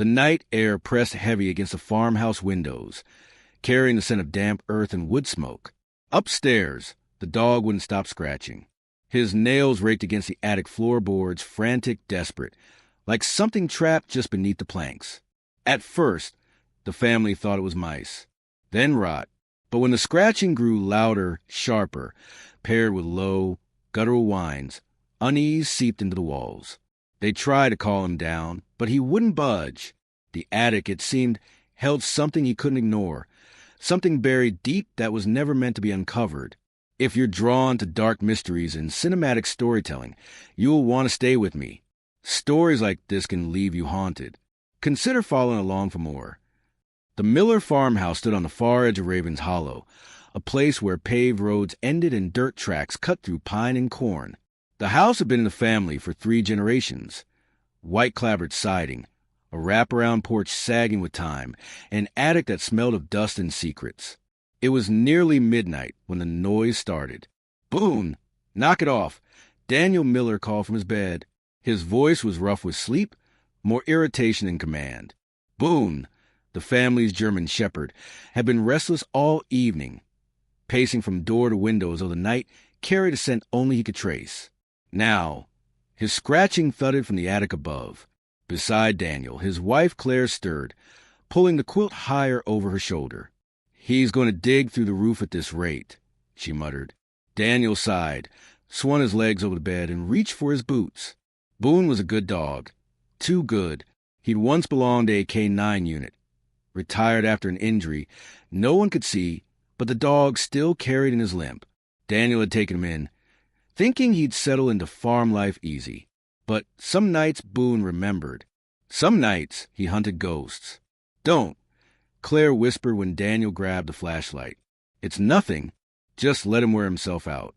The night air pressed heavy against the farmhouse windows, carrying the scent of damp earth and wood smoke. Upstairs, the dog wouldn't stop scratching. His nails raked against the attic floorboards, frantic, desperate, like something trapped just beneath the planks. At first, the family thought it was mice, then rot. But when the scratching grew louder, sharper, paired with low, guttural whines, unease seeped into the walls. They tried to call him down, but he wouldn't budge. The attic, it seemed, held something he couldn't ignore, something buried deep that was never meant to be uncovered. If you're drawn to dark mysteries and cinematic storytelling, you'll want to stay with me. Stories like this can leave you haunted. Consider following along for more. The Miller farmhouse stood on the far edge of Ravens Hollow, a place where paved roads ended and dirt tracks cut through pine and corn. The house had been in the family for 3 generations. White clapboard siding, a wraparound porch sagging with time, an attic that smelled of dust and secrets. It was nearly midnight when the noise started. "Boone, knock it off!" Daniel Miller called from his bed. His voice was rough with sleep, more irritation than command. Boone, the family's German shepherd, had been restless all evening, pacing from door to window as though the night carried a scent only he could trace. Now, his scratching thudded from the attic above. Beside Daniel, his wife Claire stirred, pulling the quilt higher over her shoulder. "He's going to dig through the roof at this rate," she muttered. Daniel sighed, swung his legs over the bed, and reached for his boots. Boone was a good dog. Too good. He'd once belonged to a K-9 unit. Retired after an injury no one could see, but the dog still carried in his limp. Daniel had taken him in, thinking he'd settle into farm life easy. But some nights Boone remembered. Some nights he hunted ghosts. "Don't," Claire whispered when Daniel grabbed the flashlight. "It's nothing. Just let him wear himself out."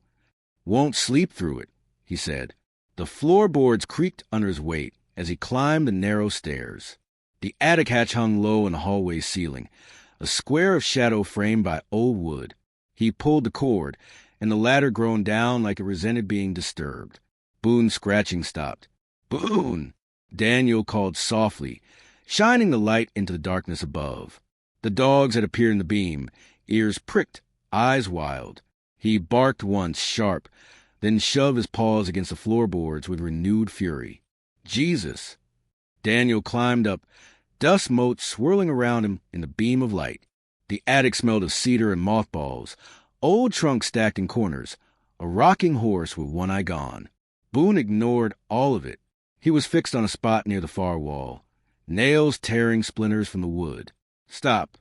"Won't sleep through it," he said. The floorboards creaked under his weight as he climbed the narrow stairs. The attic hatch hung low in the hallway ceiling, a square of shadow framed by old wood. He pulled the cord, and the ladder groaned down like it resented being disturbed. Boone's scratching stopped. "Boone!" Daniel called softly, shining the light into the darkness above. The dogs had appeared in the beam, ears pricked, eyes wild. He barked once, sharp, then shoved his paws against the floorboards with renewed fury. "Jesus!" Daniel climbed up, dust motes swirling around him in the beam of light. The attic smelled of cedar and mothballs, old trunks stacked in corners, a rocking horse with one eye gone. Boone ignored all of it. He was fixed on a spot near the far wall, nails tearing splinters from the wood. "Stop."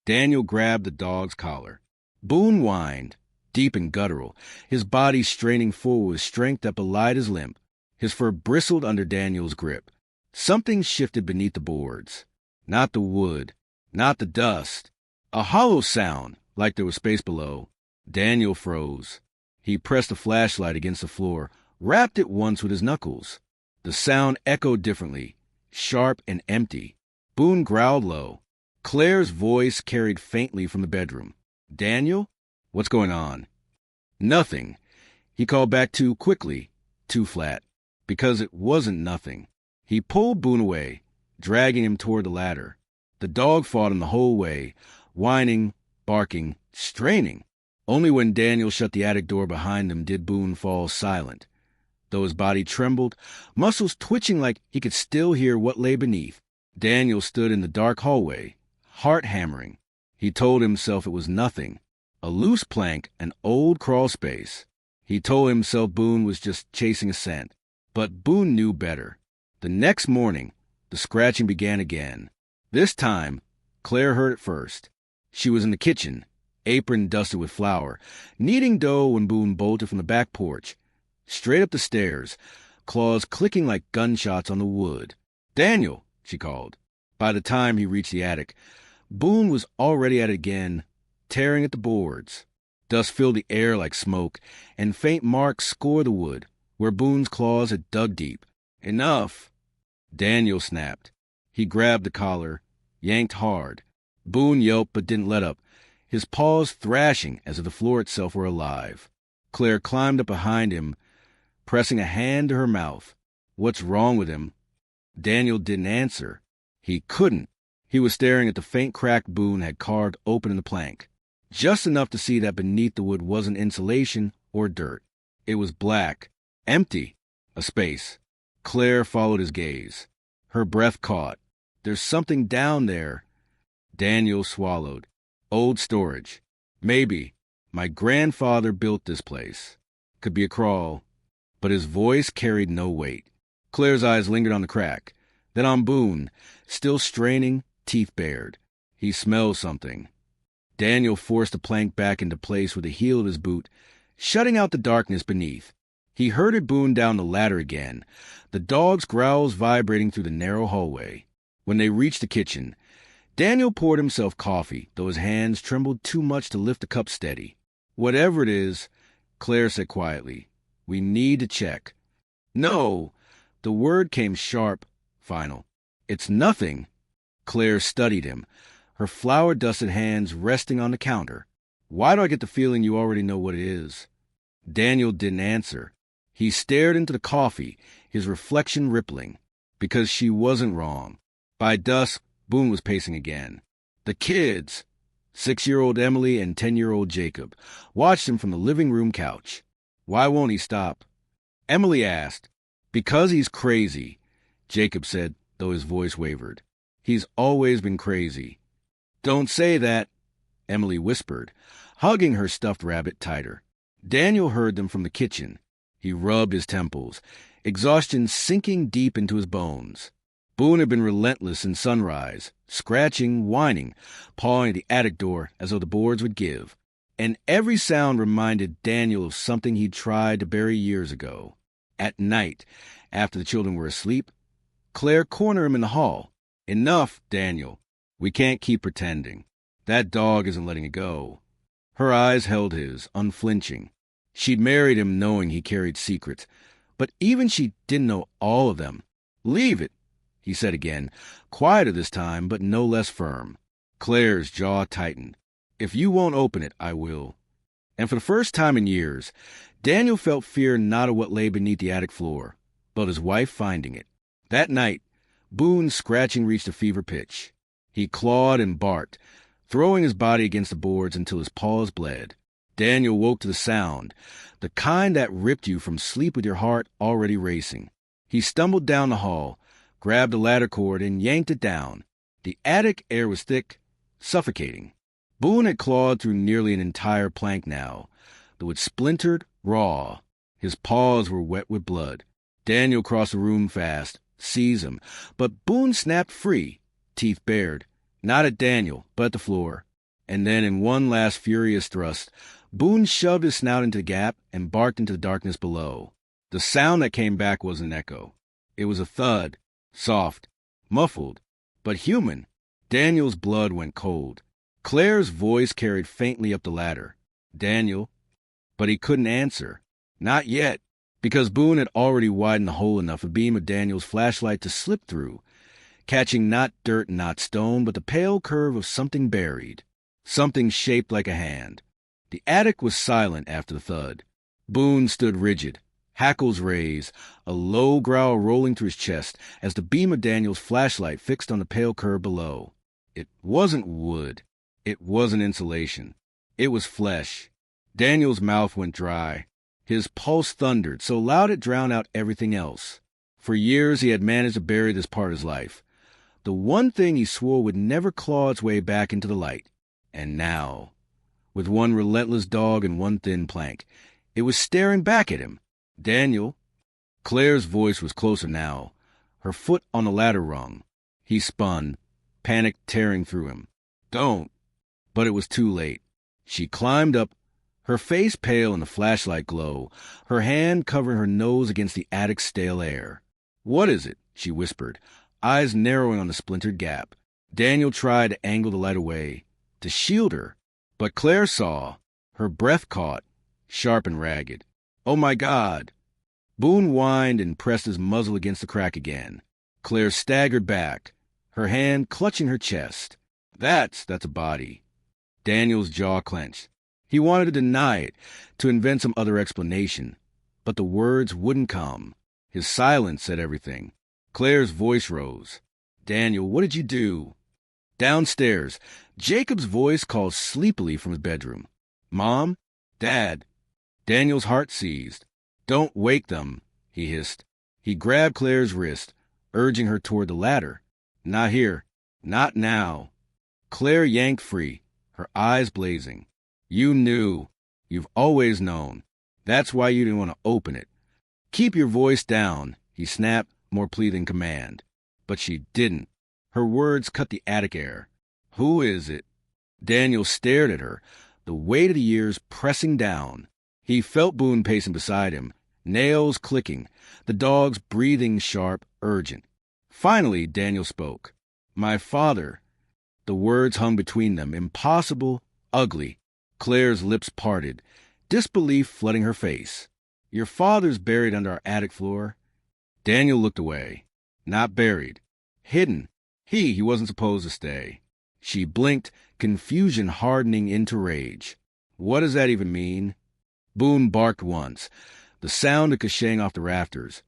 Daniel grabbed the dog's collar. Boone whined, deep and guttural, his body straining forward with strength that belied his limp. His fur bristled under Daniel's grip. Something shifted beneath the boards. Not the wood, not the dust. A hollow sound, like there was space below. Daniel froze. He pressed the flashlight against the floor, rapped it once with his knuckles. The sound echoed differently, sharp and empty. Boone growled low. Claire's voice carried faintly from the bedroom. "Daniel? What's going on?" "Nothing." He called back too quickly, too flat, because it wasn't nothing. He pulled Boone away, dragging him toward the ladder. The dog fought him the whole way, whining, barking, straining. Only when Daniel shut the attic door behind them did Boone fall silent. Though his body trembled, muscles twitching like he could still hear what lay beneath, Daniel stood in the dark hallway, heart hammering. He told himself it was nothing, a loose plank, an old crawl space. He told himself Boone was just chasing a scent. But Boone knew better. The next morning, the scratching began again. This time, Claire heard it first. She was in the kitchen, apron dusted with flour, kneading dough when Boone bolted from the back porch, straight up the stairs, claws clicking like gunshots on the wood. "Daniel!" she called. By the time he reached the attic, Boone was already at it again, tearing at the boards. Dust filled the air like smoke, and faint marks scored the wood, where Boone's claws had dug deep. "Enough!" Daniel snapped. He grabbed the collar, yanked hard. Boone yelped but didn't let up, his paws thrashing as if the floor itself were alive. Claire climbed up behind him, pressing a hand to her mouth. "What's wrong with him?" Daniel didn't answer. He couldn't. He was staring at the faint crack Boone had carved open in the plank, just enough to see that beneath the wood wasn't insulation or dirt. It was black, empty, a space. Claire followed his gaze. Her breath caught. There's something down there. Daniel swallowed. Old storage. Maybe. My grandfather built this place. Could be a crawl. But his voice carried no weight. Claire's eyes lingered on the crack, then on Boone, still straining, teeth bared. He smelled something. Daniel forced the plank back into place with the heel of his boot, shutting out the darkness beneath. He herded Boone down the ladder again, the dog's growls vibrating through the narrow hallway. When they reached the kitchen, Daniel poured himself coffee, though his hands trembled too much to lift the cup steady. Whatever it is, Claire said quietly, we need to check. No! The word came sharp, final. It's nothing. Claire studied him, her flour-dusted hands resting on the counter. Why do I get the feeling you already know what it is? Daniel didn't answer. He stared into the coffee, his reflection rippling. Because she wasn't wrong. By dusk, Boone was pacing again. The kids, 6-year-old Emily and 10-year-old Jacob, watched him from the living room couch. Why won't he stop? Emily asked. Because he's crazy, Jacob said, though his voice wavered. He's always been crazy. Don't say that, Emily whispered, hugging her stuffed rabbit tighter. Daniel heard them from the kitchen. He rubbed his temples, exhaustion sinking deep into his bones. Boone had been relentless in sunrise, scratching, whining, pawing at the attic door as though the boards would give. And every sound reminded Daniel of something he'd tried to bury years ago. At night, after the children were asleep, Claire cornered him in the hall. Enough, Daniel. We can't keep pretending. That dog isn't letting it go. Her eyes held his, unflinching. She'd married him knowing he carried secrets, but even she didn't know all of them. Leave it, he said again, quieter this time, but no less firm. Claire's jaw tightened. If you won't open it, I will. And for the first time in years, Daniel felt fear not of what lay beneath the attic floor, but his wife finding it. That night, Boone's scratching reached a fever pitch. He clawed and barked, throwing his body against the boards until his paws bled. Daniel woke to the sound, the kind that ripped you from sleep with your heart already racing. He stumbled down the hall, grabbed the ladder cord, and yanked it down. The attic air was thick, suffocating. Boone had clawed through nearly an entire plank now, the wood splintered, raw. His paws were wet with blood. Daniel crossed the room fast, seized him, but Boone snapped free, teeth bared, not at Daniel, but at the floor. And then in one last furious thrust, Boone shoved his snout into the gap and barked into the darkness below. The sound that came back was an echo. It was a thud, soft, muffled, but human. Daniel's blood went cold. Claire's voice carried faintly up the ladder. Daniel. But he couldn't answer. Not yet, because Boone had already widened the hole enough for a beam of Daniel's flashlight to slip through, catching not dirt, not stone, but the pale curve of something buried, something shaped like a hand. The attic was silent after the thud. Boone stood rigid, hackles raised, a low growl rolling through his chest as the beam of Daniel's flashlight fixed on the pale curve below. It wasn't wood. It wasn't insulation. It was flesh. Daniel's mouth went dry. His pulse thundered, so loud it drowned out everything else. For years he had managed to bury this part of his life, the one thing he swore would never claw its way back into the light. And now, with one relentless dog and one thin plank, it was staring back at him. Daniel. Claire's voice was closer now, her foot on the ladder rung. He spun, panic tearing through him. Don't. But it was too late. She climbed up, her face pale in the flashlight glow, her hand covering her nose against the attic's stale air. What is it? She whispered, eyes narrowing on the splintered gap. Daniel tried to angle the light away, to shield her, but Claire saw, her breath caught, sharp and ragged. Oh my God! Boone whined and pressed his muzzle against the crack again. Claire staggered back, her hand clutching her chest. That's a body. Daniel's jaw clenched. He wanted to deny it, to invent some other explanation, but the words wouldn't come. His silence said everything. Claire's voice rose. Daniel, what did you do? Downstairs, Jacob's voice called sleepily from his bedroom. Mom? Dad? Daniel's heart seized. Don't wake them, he hissed. He grabbed Claire's wrist, urging her toward the ladder. Not here. Not now. Claire yanked free, her eyes blazing. You knew. You've always known. That's why you didn't want to open it. Keep your voice down, he snapped, more plea than command. But she didn't. Her words cut the attic air. Who is it? Daniel stared at her, the weight of the years pressing down. He felt Boone pacing beside him, nails clicking, the dogs breathing sharp, urgent. Finally, Daniel spoke. My father. The words hung between them, impossible, ugly. Claire's lips parted, disbelief flooding her face. Your father's buried under our attic floor. Daniel looked away. Not buried. Hidden. He wasn't supposed to stay. She blinked, confusion hardening into rage. What does that even mean? Boone barked once, the sound ricocheting off the rafters,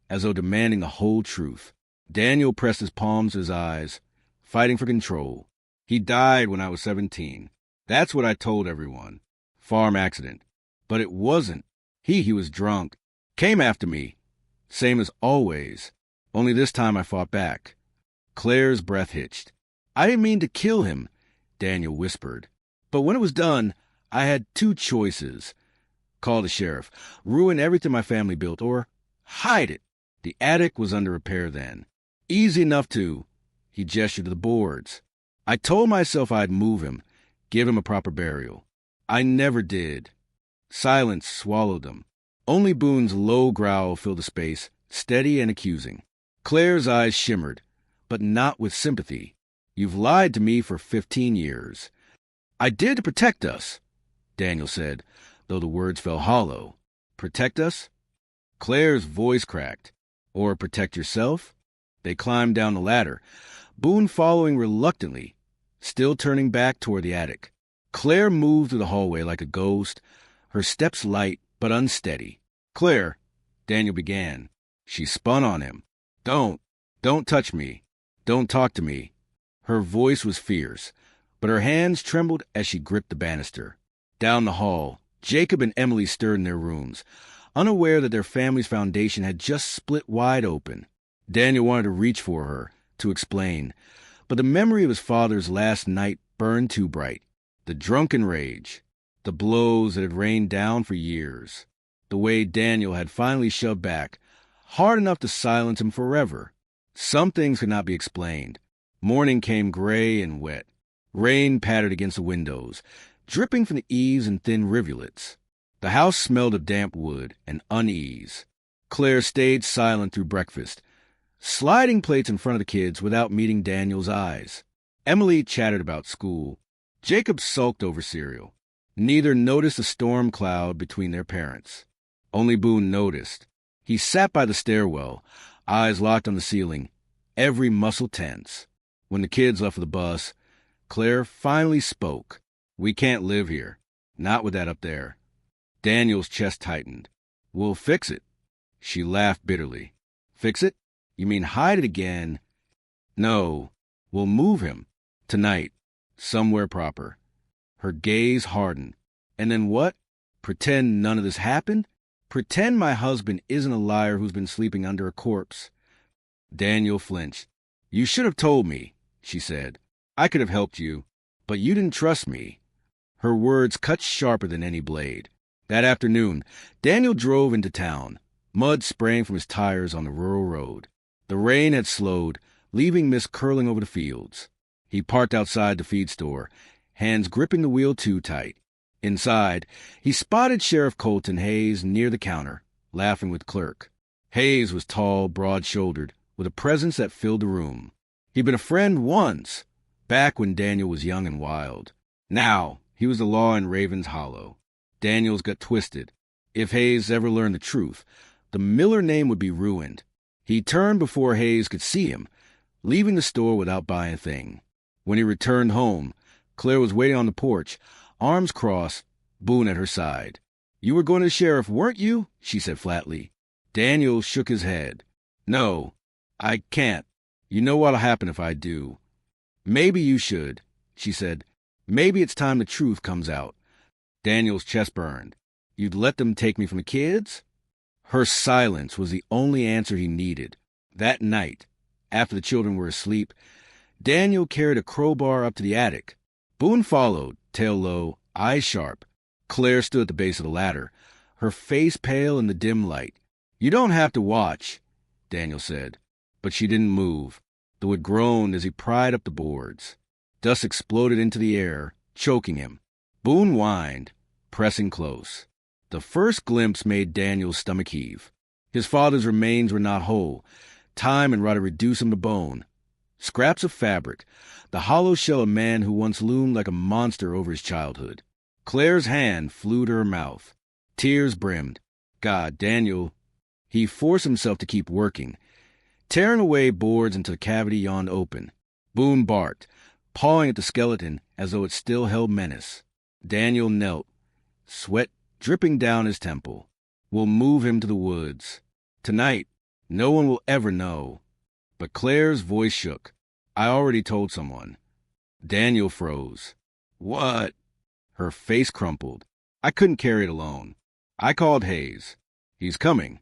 as though demanding the whole truth. Daniel pressed his palms to his eyes, fighting for control. He died when I was 17. That's what I told everyone. Farm accident. But it wasn't. He was drunk. Came after me. Same as always. Only this time I fought back. Claire's breath hitched. I didn't mean to kill him, Daniel whispered. But when it was done, I had two choices. Call the sheriff, ruin everything my family built, or hide it. The attic was under repair then. Easy enough to. He gestured to the boards. I told myself I'd move him, give him a proper burial. I never did. Silence swallowed them. Only Boone's low growl filled the space, steady and accusing. Claire's eyes shimmered, but not with sympathy. You've lied to me for 15 years. I did to protect us, Daniel said, though the words fell hollow. Protect us? Claire's voice cracked. Or protect yourself? They climbed down the ladder, Boone following reluctantly, still turning back toward the attic. Claire moved through the hallway like a ghost, her steps light but unsteady. Claire, Daniel began. She spun on him. Don't touch me. Don't talk to me. Her voice was fierce, but her hands trembled as she gripped the banister. Down the hall, Jacob and Emily stirred in their rooms, unaware that their family's foundation had just split wide open. Daniel wanted to reach for her, to explain, but the memory of his father's last night burned too bright. The drunken rage, the blows that had rained down for years, the way Daniel had finally shoved back, hard enough to silence him forever. Some things could not be explained. Morning came gray and wet. Rain pattered against the windows, dripping from the eaves in thin rivulets. The house smelled of damp wood and unease. Claire stayed silent through breakfast, sliding plates in front of the kids without meeting Daniel's eyes. Emily chattered about school. Jacob sulked over cereal. Neither noticed the storm cloud between their parents. Only Boone noticed. He sat by the stairwell, eyes locked on the ceiling, every muscle tense. When the kids left for the bus, Claire finally spoke. We can't live here. Not with that up there. Daniel's chest tightened. We'll fix it. She laughed bitterly. Fix it? You mean hide it again? No. We'll move him. Tonight. Somewhere proper. Her gaze hardened. And then what? Pretend none of this happened? Pretend my husband isn't a liar who's been sleeping under a corpse. Daniel flinched. You should have told me, she said. I could have helped you, but you didn't trust me. Her words cut sharper than any blade. That afternoon, Daniel drove into town, mud spraying from his tires on the rural road. The rain had slowed, leaving mist curling over the fields. He parked outside the feed store, hands gripping the wheel too tight. Inside, he spotted Sheriff Colton Hayes near the counter, laughing with clerk. Hayes was tall, broad-shouldered, with a presence that filled the room. He'd been a friend once, back when Daniel was young and wild. Now, he was the law in Raven's Hollow. Daniel's got twisted. If Hayes ever learned the truth, the Miller name would be ruined. He turned before Hayes could see him, leaving the store without buying a thing. When he returned home, Claire was waiting on the porch, arms crossed, Boone at her side. You were going to the sheriff, weren't you? She said flatly. Daniel shook his head. No, I can't. You know what'll happen if I do. Maybe you should, she said. Maybe it's time the truth comes out. Daniel's chest burned. You'd let them take me from the kids? Her silence was the only answer he needed. That night, after the children were asleep, Daniel carried a crowbar up to the attic. Boone followed, tail low, eyes sharp. Claire stood at the base of the ladder, her face pale in the dim light. You don't have to watch, Daniel said. But she didn't move, though it groaned as he pried up the boards. Dust exploded into the air, choking him. Boone whined, pressing close. The first glimpse made Daniel's stomach heave. His father's remains were not whole. Time and rot had reduced him to bone. Scraps of fabric, the hollow shell of a man who once loomed like a monster over his childhood. Claire's hand flew to her mouth. Tears brimmed. God, Daniel. He forced himself to keep working, tearing away boards until the cavity yawned open. Boone barked, pawing at the skeleton as though it still held menace. Daniel knelt, sweat dripping down his temple. We'll move him to the woods. Tonight, no one will ever know. But Claire's voice shook. I already told someone. Daniel froze. What? Her face crumpled. I couldn't carry it alone. I called Hayes. He's coming.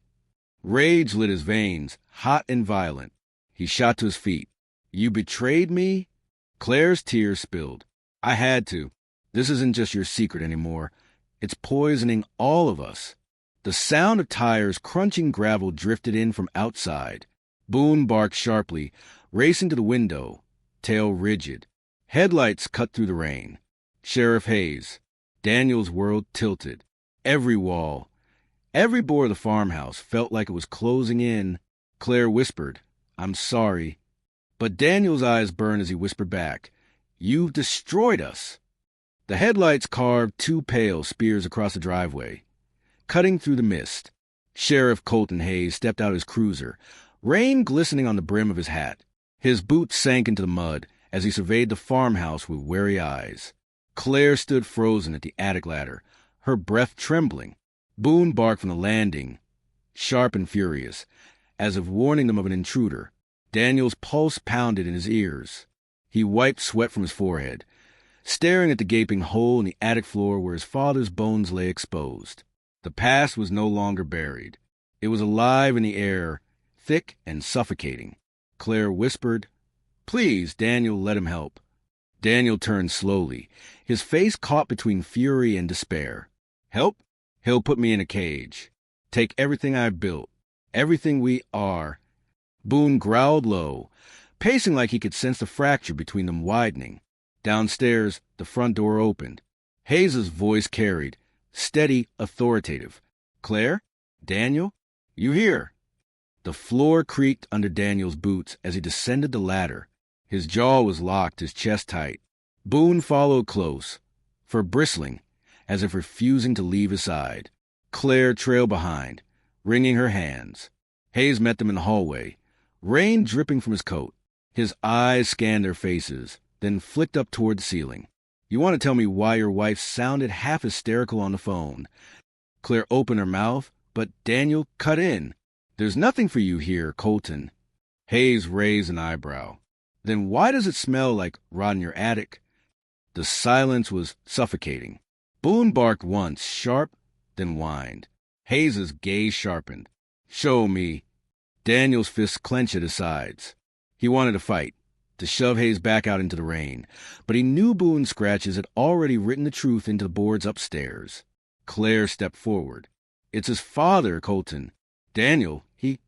Rage lit his veins, hot and violent. He shot to his feet. You betrayed me? Claire's tears spilled. I had to. This isn't just your secret anymore. It's poisoning all of us. The sound of tires crunching gravel drifted in from outside. Boone barked sharply, racing to the window, tail rigid. Headlights cut through the rain. Sheriff Hayes. Daniel's world tilted. Every wall, every board of the farmhouse felt like it was closing in. Claire whispered, I'm sorry. But Daniel's eyes burned as he whispered back, You've destroyed us. The headlights carved two pale spears across the driveway. Cutting through the mist, Sheriff Colton Hayes stepped out of his cruiser, rain glistening on the brim of his hat. His boots sank into the mud as he surveyed the farmhouse with wary eyes. Claire stood frozen at the attic ladder, her breath trembling. Boone barked from the landing, sharp and furious, as if warning them of an intruder. Daniel's pulse pounded in his ears. He wiped sweat from his forehead, staring at the gaping hole in the attic floor where his father's bones lay exposed. The past was no longer buried. It was alive in the air, thick and suffocating. Claire whispered, Please, Daniel, let him help. Daniel turned slowly, his face caught between fury and despair. Help? He'll put me in a cage. Take everything I've built, everything we are. Boone growled low, pacing like he could sense the fracture between them widening. Downstairs, the front door opened. Hayes's voice carried, steady, authoritative. Claire? Daniel? You here? The floor creaked under Daniel's boots as he descended the ladder. His jaw was locked, his chest tight. Boone followed close, fur bristling, as if refusing to leave his side. Claire trailed behind, wringing her hands. Hayes met them in the hallway, rain dripping from his coat. His eyes scanned their faces, then flicked up toward the ceiling. You want to tell me why your wife sounded half hysterical on the phone? Claire opened her mouth, but Daniel cut in. There's nothing for you here, Colton. Hayes raised an eyebrow. Then why does it smell like rot in your attic? The silence was suffocating. Boone barked once, sharp, then whined. Hayes's gaze sharpened. Show me. Daniel's fists clenched at his sides. He wanted to fight, to shove Hayes back out into the rain, but he knew Boone's scratches had already written the truth into the boards upstairs. Claire stepped forward. It's his father, Colton. Daniel, he...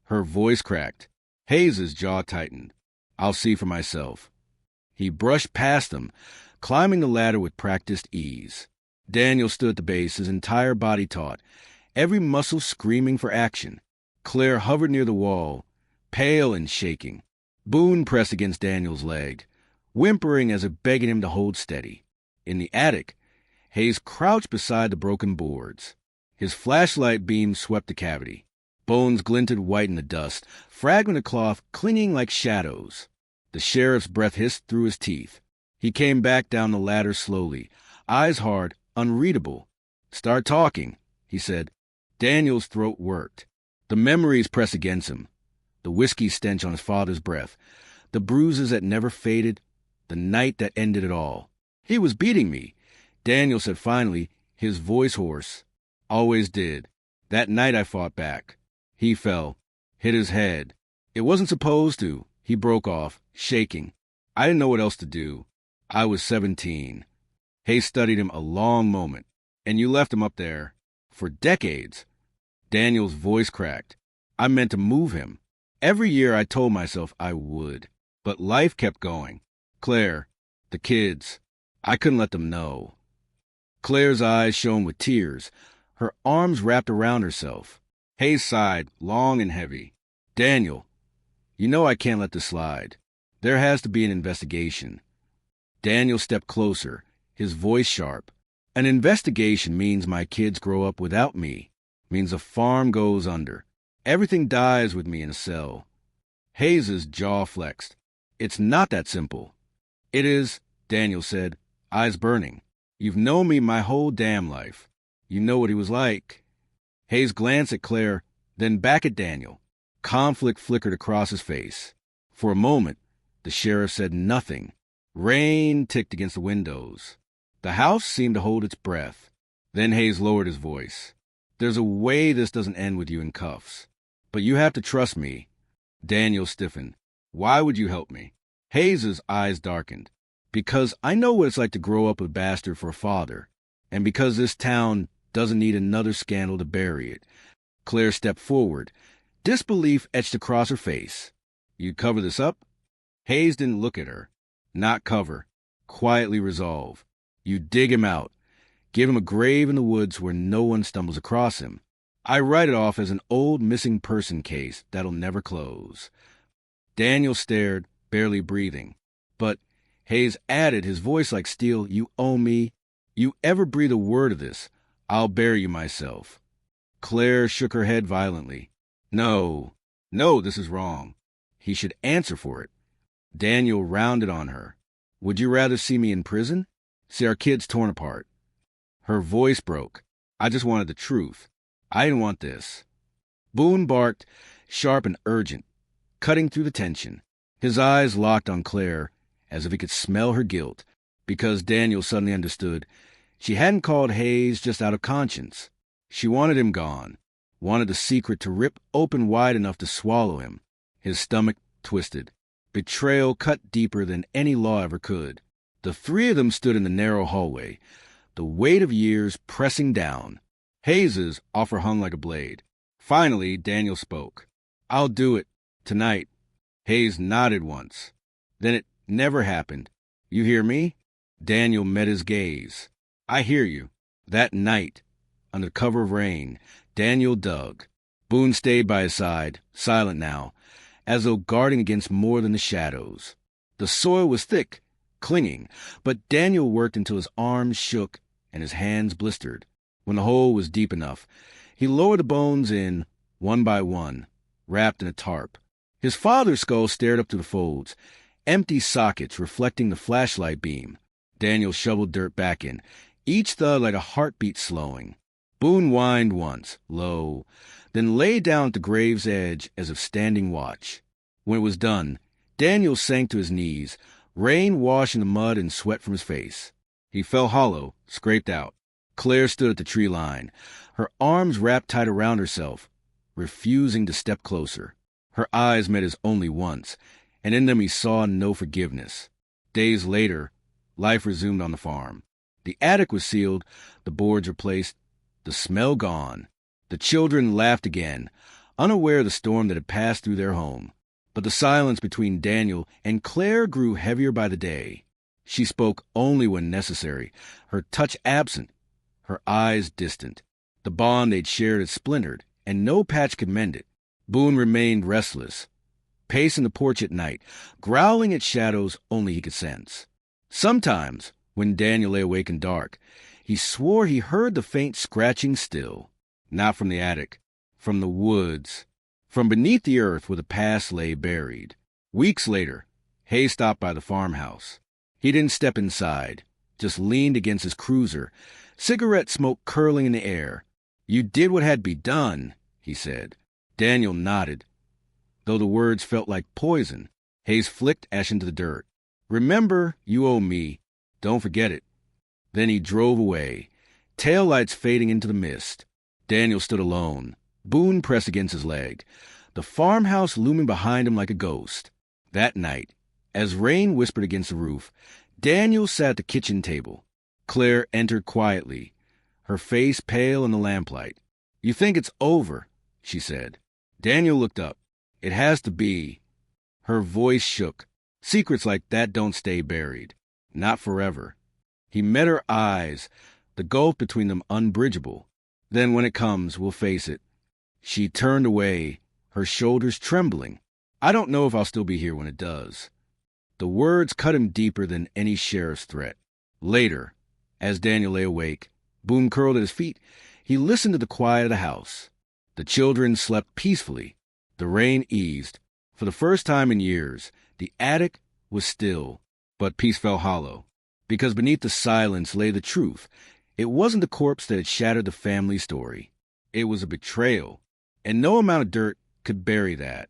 Her voice cracked. Hayes's jaw tightened. I'll see for myself. He brushed past them, climbing the ladder with practiced ease. Daniel stood at the base, his entire body taut, every muscle screaming for action. Claire hovered near the wall, pale and shaking. Boone pressed against Daniel's leg, whimpering as if begging him to hold steady. In the attic, Hayes crouched beside the broken boards. His flashlight beam swept the cavity. Bones glinted white in the dust, fragment of cloth clinging like shadows. The sheriff's breath hissed through his teeth. He came back down the ladder slowly, eyes hard, unreadable. Start talking, he said. Daniel's throat worked. The memories pressed against him. the whiskey stench on his father's breath, the bruises that never faded, the night that ended it all. He was beating me, Daniel said finally, his voice hoarse. Always did. That night I fought back. He fell, hit his head. It wasn't supposed to. He broke off, shaking. I didn't know what else to do. I was 17. Hayes studied him a long moment. And you left him up there for decades. Daniel's voice cracked. I meant to move him. Every year I told myself I would. But life kept going. Claire, the kids, I couldn't let them know. Claire's eyes shone with tears, her arms wrapped around herself. Hayes sighed, long and heavy. Daniel, you know I can't let this slide. There has to be an investigation. Daniel stepped closer, his voice sharp. An investigation means my kids grow up without me, means a farm goes under. Everything dies with me in a cell. Hayes's jaw flexed. It's not that simple. It is, Daniel said, eyes burning. You've known me my whole damn life. You know what he was like. Hayes glanced at Claire, then back at Daniel. Conflict flickered across his face. For a moment, the sheriff said nothing. Rain ticked against the windows. The house seemed to hold its breath. Then Hayes lowered his voice. There's a way this doesn't end with you in cuffs. But you have to trust me. Daniel stiffened. Why would you help me? Hayes's eyes darkened. Because I know what it's like to grow up a bastard for a father. And because this town doesn't need another scandal to bury it. Claire stepped forward. Disbelief etched across her face. You'd cover this up? Hayes didn't look at her. Not cover. Quietly resolve. You dig him out. Give him a grave in the woods where no one stumbles across him. I write it off as an old missing person case that'll never close. Daniel stared, barely breathing. But Hayes added, his voice like steel, you owe me. You ever breathe a word of this, I'll bury you myself. Claire shook her head violently. No, this is wrong. He should answer for it. Daniel rounded on her. Would you rather see me in prison? See our kids torn apart? Her voice broke. I just wanted the truth. I didn't want this. Boone barked, sharp and urgent, cutting through the tension. His eyes locked on Claire, as if he could smell her guilt, because Daniel suddenly understood. She hadn't called Hayes just out of conscience. She wanted him gone, wanted the secret to rip open wide enough to swallow him. His stomach twisted. Betrayal cut deeper than any law ever could. The three of them stood in the narrow hallway, the weight of years pressing down. Hayes's offer hung like a blade. Finally, Daniel spoke. I'll do it. Tonight. Hayes nodded once. Then it never happened. You hear me? Daniel met his gaze. I hear you. That night, under cover of rain, Daniel dug. Boone stayed by his side, silent now, as though guarding against more than the shadows. The soil was thick, clinging, but Daniel worked until his arms shook and his hands blistered. When the hole was deep enough, he lowered the bones in, one by one, wrapped in a tarp. His father's skull stared up to the folds, empty sockets reflecting the flashlight beam. Daniel shoveled dirt back in, each thud like a heartbeat slowing. Boone whined once, low, then lay down at the grave's edge as if standing watch. When it was done, Daniel sank to his knees, rain washing the mud and sweat from his face. He fell hollow, scraped out. Claire stood at the tree line, her arms wrapped tight around herself, refusing to step closer. Her eyes met his only once, and in them he saw no forgiveness. Days later, life resumed on the farm. The attic was sealed, the boards replaced, the smell gone. The children laughed again, unaware of the storm that had passed through their home. But the silence between Daniel and Claire grew heavier by the day. She spoke only when necessary, her touch absent, her eyes distant. The bond they'd shared had splintered, and no patch could mend it. Boone remained restless, pacing the porch at night, growling at shadows only he could sense. Sometimes, when Daniel lay awake in dark, he swore he heard the faint scratching still, not from the attic, from the woods, from beneath the earth where the past lay buried. Weeks later, Hayes stopped by the farmhouse. He didn't step inside, just leaned against his cruiser, cigarette smoke curling in the air. You did what had to be done, he said. Daniel nodded. Though the words felt like poison, Hayes flicked Ash into the dirt. Remember, you owe me. Don't forget it. Then he drove away, taillights fading into the mist. Daniel stood alone, Boone pressed against his leg, the farmhouse looming behind him like a ghost. That night, as rain whispered against the roof, Daniel sat at the kitchen table. Claire entered quietly, her face pale in the lamplight. You think it's over, she said. Daniel looked up. It has to be. Her voice shook. Secrets like that don't stay buried. Not forever. He met her eyes, the gulf between them unbridgeable. Then when it comes, we'll face it. She turned away, her shoulders trembling. I don't know if I'll still be here when it does. The words cut him deeper than any sheriff's threat. Later, as Daniel lay awake, Boone curled at his feet. He listened to the quiet of the house. The children slept peacefully. The rain eased. For the first time in years, the attic was still, but peace felt hollow. Because beneath the silence lay the truth. It wasn't the corpse that had shattered the family story. It was a betrayal, and no amount of dirt could bury that.